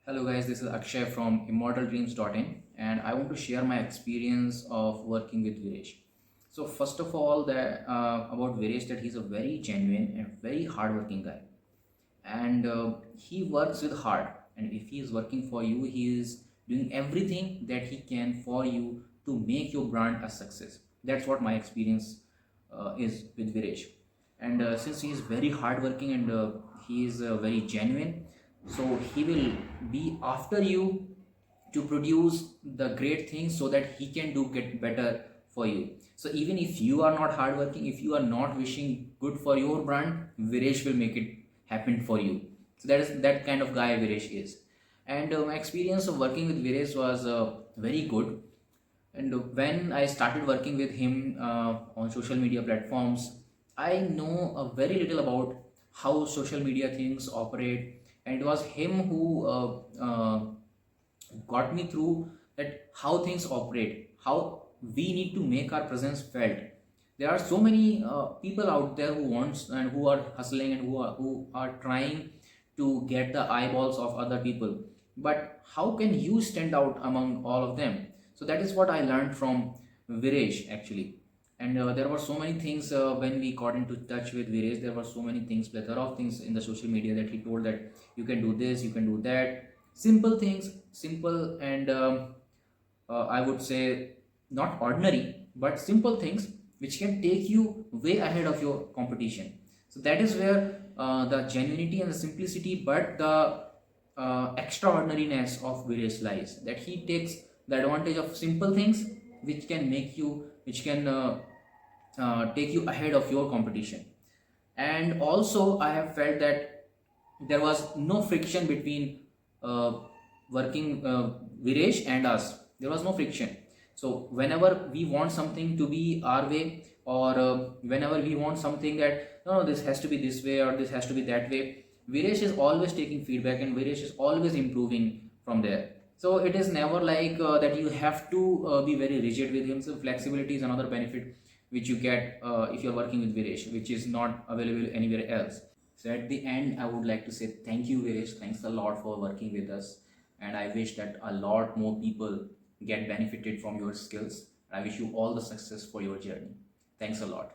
Hello guys, this is Akshay from immortaldreams.in and I want to share my experience of working with Viresh. So first of all, about Viresh, that he's a very genuine and very hardworking guy, and he works with heart. And if he is working for you, he is doing everything that he can for you to make your brand a success. That's what my experience is with Viresh. And since he is very hardworking and he is very genuine, so he will be after you to produce the great things so that he can do get better for you. So even if you are not hardworking, if you are not wishing good for your brand, Viresh will make it happen for you. So that is that kind of guy Viresh is. And my experience of working with Viresh was very good. And when I started working with him on social media platforms, I know very little about how social media things operate, and it was him who got me through that how things operate, how we need to make our presence felt. There are so many people out there who wants and who are hustling and who are trying to get the eyeballs of other people, but how can you stand out among all of them? So that is what I learned from Viresh actually. And there were so many things when we got into touch with Viresh. There were so many things, plethora of things in the social media that he told that you can do this, you can do that. Simple things, simple and I would say not ordinary, but simple things which can take you way ahead of your competition. So that is where the genuinity and the simplicity, but the extraordinariness of Viresh lies. That he takes the advantage of simple things which can make you, which can take you ahead of your competition. And also, I have felt that there was no friction between uh, working Viresh and us. There was no friction. So whenever we want something to be our way, or whenever we want something that no, this has to be this way or this has to be that way, Viresh is always taking feedback and Viresh is always improving from there. So it is never like that you have to be very rigid with him. So flexibility is another benefit which you get if you're working with Viresh, which is not available anywhere else. So at the end, I would like to say thank you, Viresh. Thanks a lot for working with us. And I wish that a lot more people get benefited from your skills. I wish you all the success for your journey. Thanks a lot.